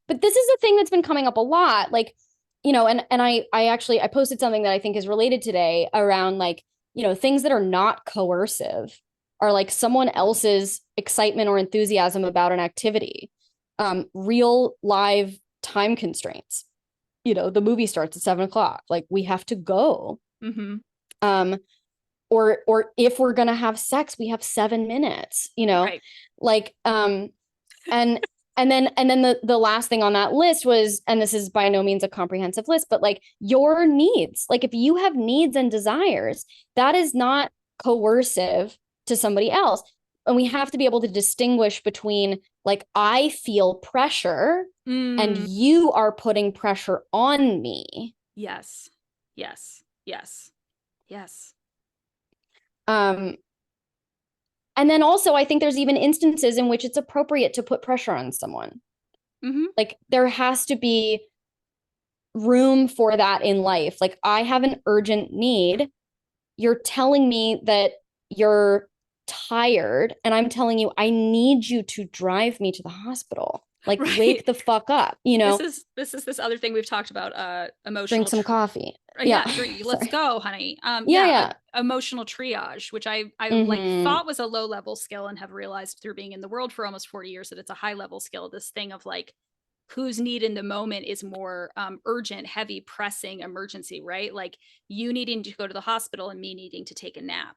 But this is a thing that's been coming up a lot. Like, you know, and I posted something that I think is related today around like, you know, things that are not coercive are like someone else's excitement or enthusiasm about an activity. Real live time constraints. You know, the movie starts at 7:00. Like we have to go. Or if we're gonna have sex, we have 7 minutes. You know, like and then the last thing on that list was, and this is by no means a comprehensive list, but like your needs. Like if you have needs and desires, that is not coercive to somebody else. And we have to be able to distinguish between like, I feel pressure and you are putting pressure on me. Yes. Yes. Yes. Yes. And then also, I think there's even instances in which it's appropriate to put pressure on someone. Like there has to be room for that in life. Like I have an urgent need. You're telling me that you're tired, and I'm telling you, I need you to drive me to the hospital. Like wake the fuck up, you know? This is this other thing we've talked about, emotional. Drink some coffee. Let's go, honey. Emotional triage, which I like thought was a low level skill and have realized through being in the world for almost 40 years that it's a high level skill. This thing of like, whose need in the moment is more urgent, heavy, pressing, emergency, right? Like you needing to go to the hospital and me needing to take a nap.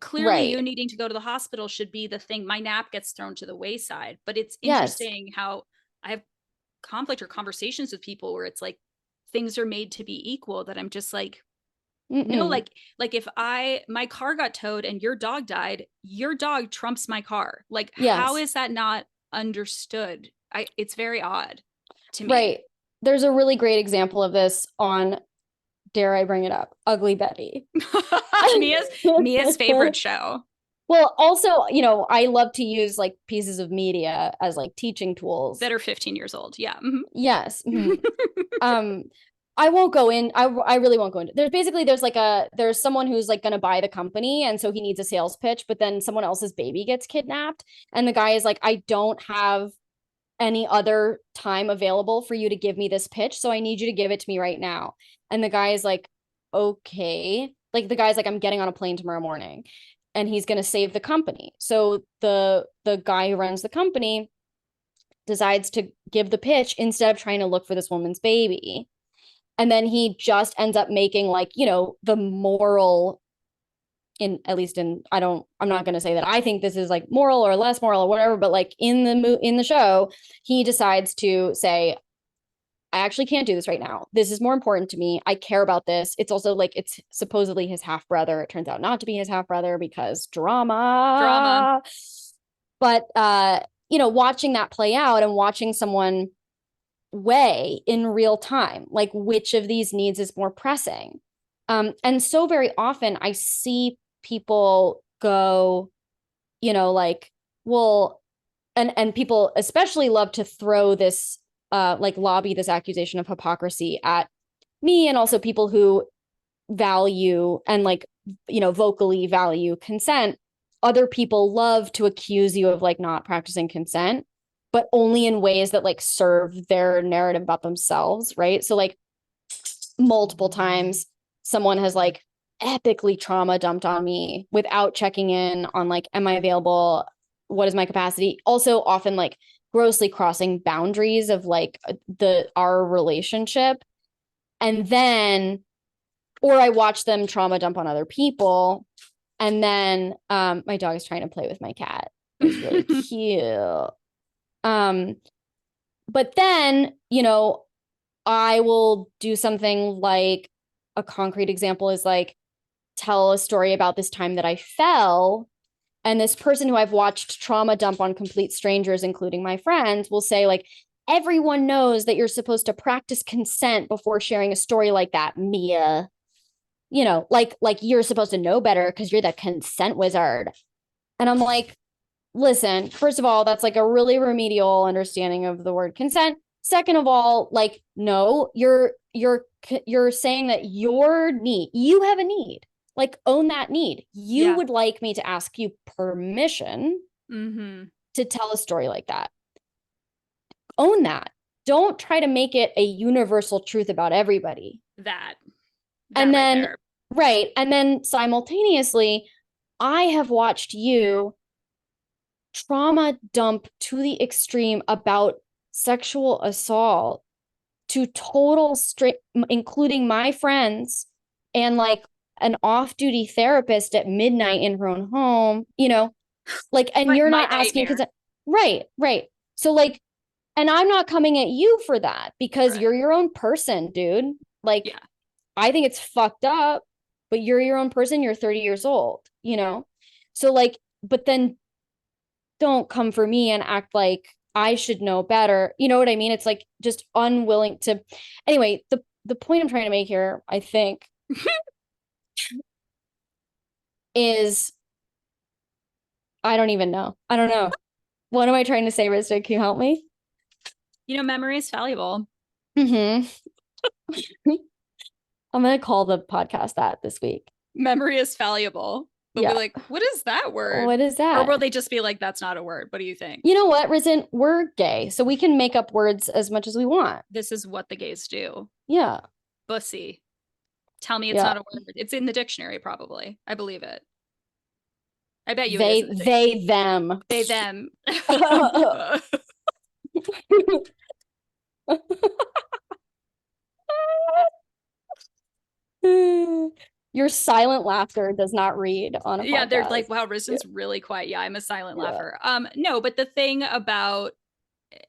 Clearly you needing to go to the hospital should be the thing. My nap gets thrown to the wayside, but it's interesting how I have conflict or conversations with people where it's like things are made to be equal, that I'm just like, no, like if my car got towed and your dog died, your dog trumps my car. Like, how is that not understood? It's very odd to me. There's a really great example of this on, dare I bring it up, Ugly Betty. Mia's favorite show. Well, also, you know, I love to use like pieces of media as like teaching tools that are 15 years old. Yeah. Yes. I won't go in. I really won't go into. There's someone who's like going to buy the company, and so he needs a sales pitch, but then someone else's baby gets kidnapped, and the guy is like, I don't have any other time available for you to give me this pitch, so I need you to give it to me right now. And the guy is like, okay. Like the guy's like, I'm getting on a plane tomorrow morning, and he's going to save the company. So the guy who runs the company decides to give the pitch instead of trying to look for this woman's baby. And then he just ends up making like, you know, the moral I'm not going to say that I think this is like moral or less moral or whatever, but like in the show, he decides to say, I actually can't do this right now. This is more important to me. I care about this. It's also like, it's supposedly his half brother. It turns out not to be his half brother because drama. But, you know, watching that play out and watching someone weigh in real time, like which of these needs is more pressing. And so very often I see people go, you know, like, well, and people especially love to throw this, like lobby this accusation of hypocrisy at me, and also people who value and like, you know, vocally value consent. Other people love to accuse you of like not practicing consent, but only in ways that like serve their narrative about themselves, right? So like multiple times someone has like epically trauma dumped on me without checking in on like, am I available? What is my capacity? Also often like grossly crossing boundaries of like our relationship. And then, or I watch them trauma dump on other people. And then my dog is trying to play with my cat. It's really cute. But then, you know, I will do something like, a concrete example is like, tell a story about this time that I fell. And this person who I've watched trauma dump on complete strangers, including my friends, will say, like, everyone knows that you're supposed to practice consent before sharing a story like that, Mia. You know, like you're supposed to know better because you're the consent wizard. And I'm like, listen, first of all, that's like a really remedial understanding of the word consent. Second of all, like, no, you're saying that your need, you have a need, like, own that need. You would like me to ask you permission to tell a story like that. Own that. Don't try to make it a universal truth about everybody. That And then, right there. right. And then simultaneously, I have watched you trauma dump to the extreme about sexual assault to total straight, including my friends and like an off-duty therapist at midnight in her own home, you know, like, and Like you're not asking consent. Right. So like, and I'm not coming at you for that because you're your own person, dude. Like, I think it's fucked up, but you're your own person. You're 30 years old, you know? So like, but then don't come for me and act like I should know better. You know what I mean? It's like just unwilling to. Anyway, the point I'm trying to make here, I think, is I don't even know. I don't know. What am I trying to say, Risdon? Can you help me? You know, memory is valuable. I'm gonna call the podcast that this week. Memory is valuable. They'll be like, what is that word? What is that? Or will they just be like, that's not a word? What do you think? You know what, Risdon? We're gay, so we can make up words as much as we want. This is what the gays do. Yeah. Bussy. Tell me it's not a word. It's in the dictionary, probably. I believe it. I bet you it is. They, them. They, them. Your silent laughter does not read on a podcast. They're like, wow, Risdon's really quiet. Yeah, I'm a silent laugher. No, but the thing about,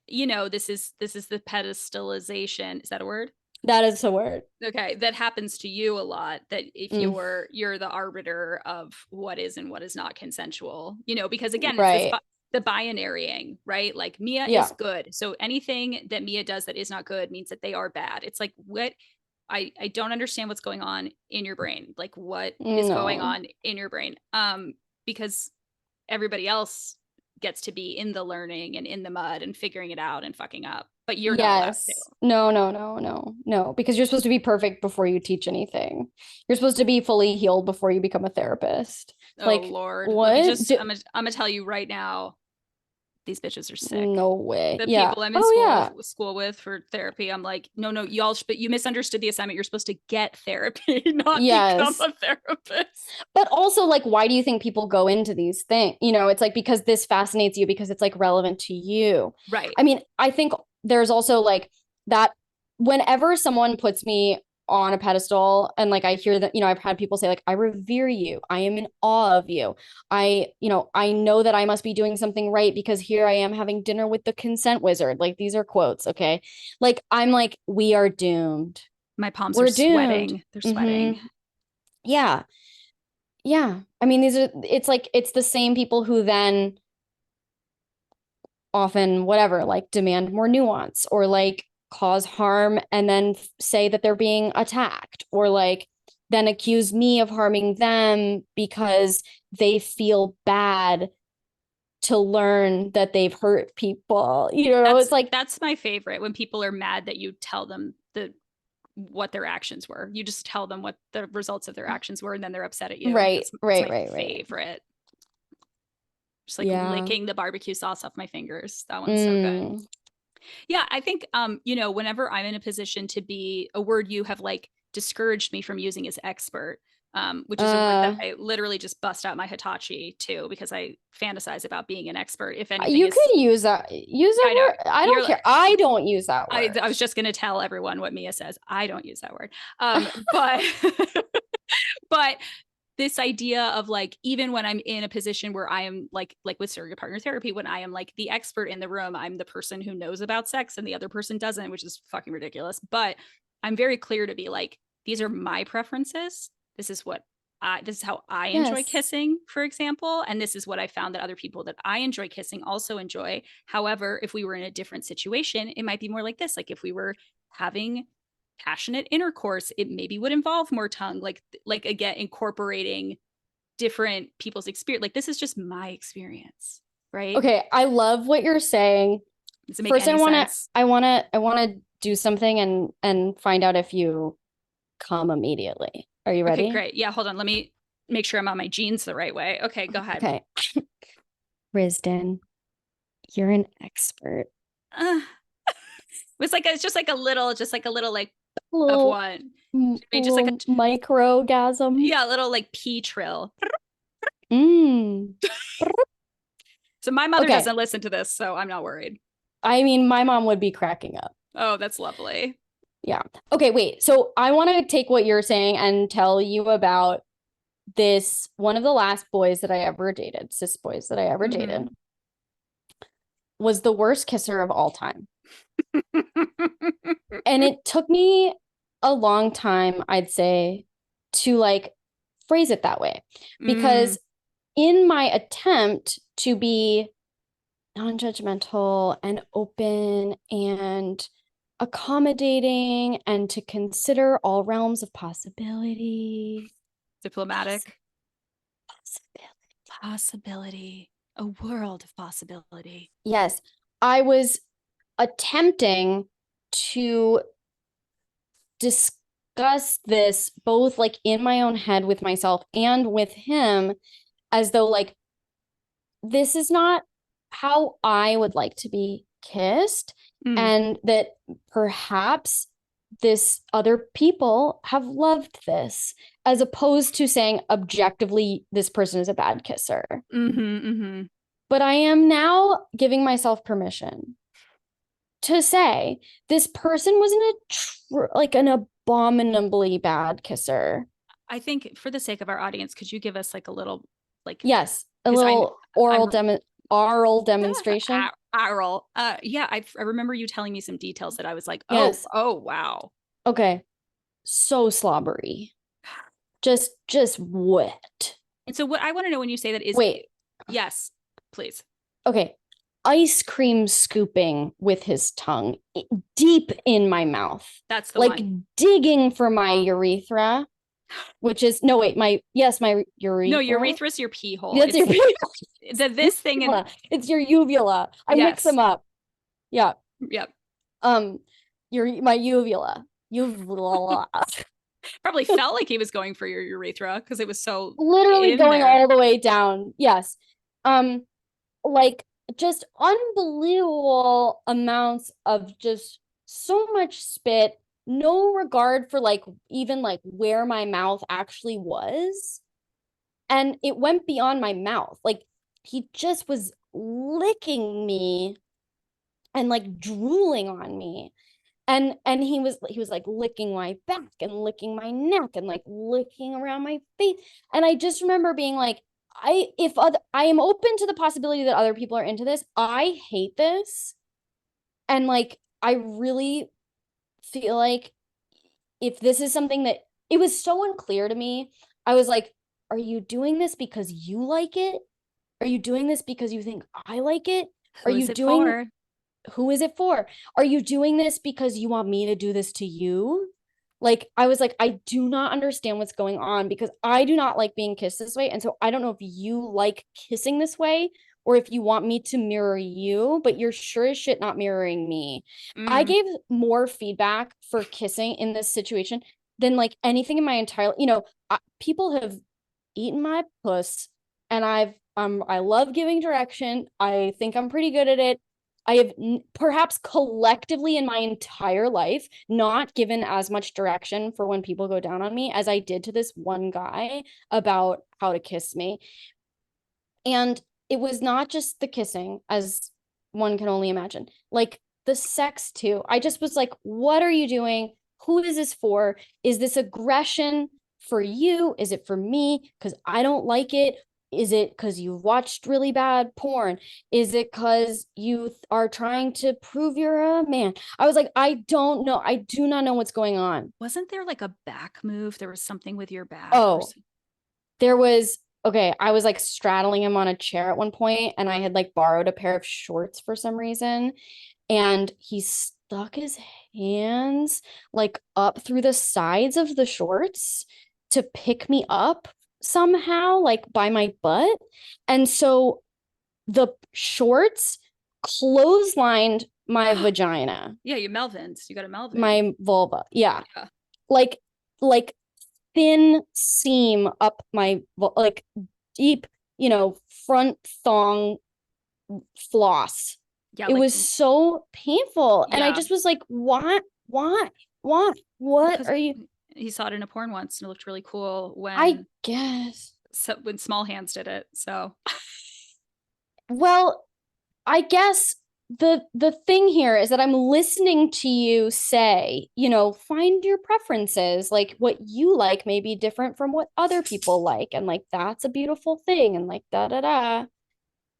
you know, this is the pedestalization. Is that a word? That is a word. Okay, that happens to you a lot. That if you're the arbiter of what is and what is not consensual, you know, because again, it's this, the binarying, right? Like Mia is good, so anything that Mia does that is not good means that they are bad. It's like, what? I don't understand what's going on in your brain. Like, what is going on in your brain? Because everybody else gets to be in the learning and in the mud and figuring it out and fucking up, but you're not allowed to. No, because you're supposed to be perfect before you teach anything. You're supposed to be fully healed before you become a therapist. Oh, like, Lord. what? I'm gonna tell you right now, these bitches are sick. No way. The people I'm in school with for therapy, I'm like, no, y'all, but you misunderstood the assignment. You're supposed to get therapy, not become a therapist. But also, like, why do you think people go into these things? You know, it's like, because this fascinates you, because it's like relevant to you. Right. I mean, I think there's also like that whenever someone puts me on a pedestal and like I hear that, you know, I've had people say like, I revere you, I am in awe of you, I know that I must be doing something right because here I am having dinner with the consent wizard. Like, these are quotes, okay? Like, I'm like, we are doomed. My palms are sweating. They're sweating. Yeah. I mean, it's like, it's the same people who then often like demand more nuance or like cause harm and then say that they're being attacked, or like then accuse me of harming them because they feel bad to learn that they've hurt people. You know, it's like, that's my favorite, when people are mad that you tell them what their actions were. You just tell them what the results of their actions were and then they're upset at you. That's my favorite. Just like licking the barbecue sauce off my fingers. That one's so good. Yeah, I think, you know, whenever I'm in a position to be, a word you have like discouraged me from using is expert, which is a word that I literally just bust out my Hitachi too, because I fantasize about being an expert. If anything, you can use that. Use that word. I don't care. I don't use that word. I was just going to tell everyone what Mia says. I don't use that word. But but this idea of like, even when I'm in a position where I am like with surrogate partner therapy, when I am like the expert in the room, I'm the person who knows about sex and the other person doesn't, which is fucking ridiculous. But I'm very clear to be like, these are my preferences. This is how I enjoy kissing, for example. And this is what I found that other people that I enjoy kissing also enjoy. However, if we were in a different situation, it might be more like this. Like if we were having passionate intercourse, it maybe would involve more tongue, like again, incorporating different people's experience. Like this is just my experience, right? Okay, I love what you're saying. Does it make any sense? I wanna do something and find out if you come immediately. Are you ready? Okay, great. Yeah, hold on. Let me make sure I'm on my jeans the right way. Okay, go ahead. Okay. Risdon, you're an expert. It's just like a little like of one. Just like a microgasm. Yeah, a little like pee trill. So my mother doesn't listen to this, so I'm not worried. I mean, my mom would be cracking up. Oh, that's lovely. Yeah. Okay, wait. So I want to take what you're saying and tell you about this, one of the last boys that I ever dated, cis boys that I ever dated, was the worst kisser of all time. And it took me a long time, I'd say, to like phrase it that way. Because in my attempt to be non-judgmental and open and accommodating and to consider all realms of possibility. Diplomatic. Possibility. A world of possibility. Yes. I was attempting to discuss this both like in my own head with myself and with him, as though like, this is not how I would like to be kissed. And that perhaps this other people have loved this, as opposed to saying objectively, this person is a bad kisser. But I am now giving myself permission to say this person wasn't an abominably bad kisser. I think for the sake of our audience, could you give us like a little, like, yes, a little oral demonstration? Yeah, I remember you telling me some details that I was like, oh, wow. Okay. So slobbery. Just wet. And so what I want to know when you say that is, yes, please. Okay. Ice cream scooping with his tongue deep in my mouth. That's the like one. Digging for my urethra, which is my urethra. No, urethra's your pee hole. That's your pee hole. This thing in it's your uvula. I mix them up. Yeah. Yep. My uvula. Probably felt like he was going for your urethra because it was so literally going all the way down. Yes. Like just unbelievable amounts of just so much spit, no regard for like even like where my mouth actually was. And it went beyond my mouth. Like he just was licking me and like drooling on me. And he was like licking my back and licking my neck and like licking around my face. And I just remember being like, I am open to the possibility that other people are into this. I hate this. And like, I really feel like if this is something that, it was so unclear to me. I was like, are you doing this because you like it? Are you doing this because you think I like it? Who is it for? Are you doing this because you want me to do this to you? Like, I was like, I do not understand what's going on because I do not like being kissed this way. And so I don't know if you like kissing this way or if you want me to mirror you, but you're sure as shit not mirroring me. I gave more feedback for kissing in this situation than like anything in my entire, people have eaten my puss and I love giving direction. I think I'm pretty good at it. I have perhaps collectively in my entire life not given as much direction for when people go down on me as I did to this one guy about how to kiss me. And it was not just the kissing, as one can only imagine, like the sex too. I just was like, what are you doing? Who is this for? Is this aggression for you? Is it for me? Because I don't like it. Is it because you've watched really bad porn? Is it because you are trying to prove you're a man? I was like, I don't know. I do not know what's going on. Wasn't there like a back move? There was something with your back. Oh, there was, okay, I was like straddling him on a chair at one point, and I had like borrowed a pair of shorts for some reason. And he stuck his hands like up through the sides of the shorts to pick me up somehow, like by my butt. And so the shorts clotheslined my vagina. Yeah, you Melvins. You got a Melvin. My vulva. Yeah. Like thin seam up my like deep, front thong floss. Yeah, it like, was so painful. And I just was like, what are you? He saw it in a porn once and it looked really cool when I guess. So when Small Hands did it. So well, I guess the thing here is that I'm listening to you say, find your preferences. Like what you like may be different from what other people like. And like that's a beautiful thing. And like da da da.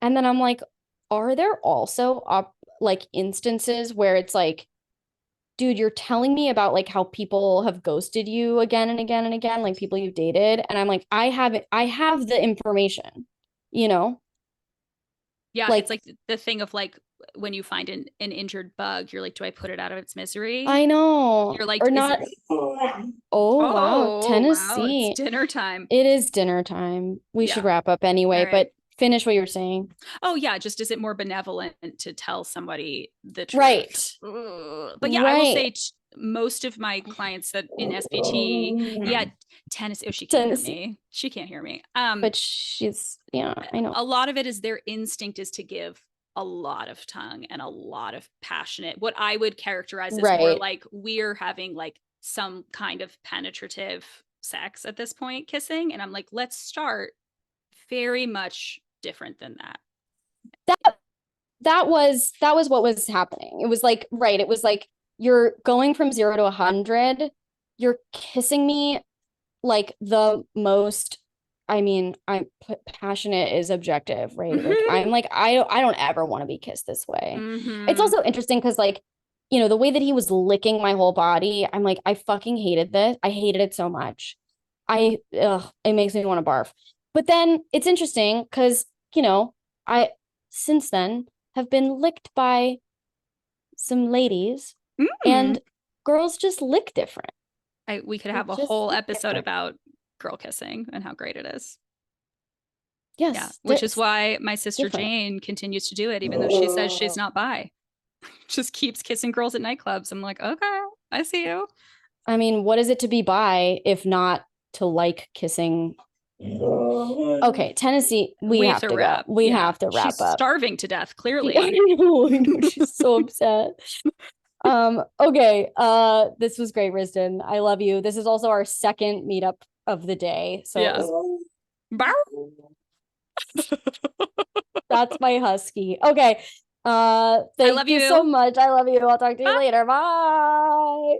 And then I'm like, are there also like instances where it's like, dude, you're telling me about like how people have ghosted you again and again and again, like people you've dated, and I'm like, I have the information, Yeah, like, it's like the thing of like when you find an injured bug, you're like, do I put it out of its misery? I know. You're like, or not. Wow, Tennessee. It's dinner time. It is dinner time. We should wrap up anyway, but finish what you were saying. Oh yeah, just is it more benevolent to tell somebody the truth? Right. But yeah, I will say most of my clients that in SPT, Tennessee. Oh, she can't hear me. She can't hear me. But she's, I know. A lot of it is their instinct is to give a lot of tongue and a lot of passionate, what I would characterize as more like we're having like some kind of penetrative sex at this point, kissing. And I'm like, let's start very much different than that. That was what was happening. It was like, it was like you're going from 0 to 100. You're kissing me like the most, I mean, I'm passionate is objective, right? Like I'm like, I don't ever want to be kissed this way. It's also interesting because like, the way that he was licking my whole body, I'm like, I fucking hated this. I hated it so much. It makes me want to barf. But then it's interesting because, I since then have been licked by some ladies and girls just lick different. We could have a whole episode about girl kissing and how great it is. Yes. Yeah, which is why my sister Jane continues to do it, even though she says she's not bi. Just keeps kissing girls at nightclubs. I'm like, okay, I see you. I mean, what is it to be bi if not to like kissing? Okay, Tennessee, we have to wrap. We have to wrap She's up. Starving to death, clearly. I know. She's so upset. Okay. This was great, Risdon. I love you. This is also our second meetup of the day. So that's my husky. Okay. Thank you so much. I love you. I'll talk to you later. Bye.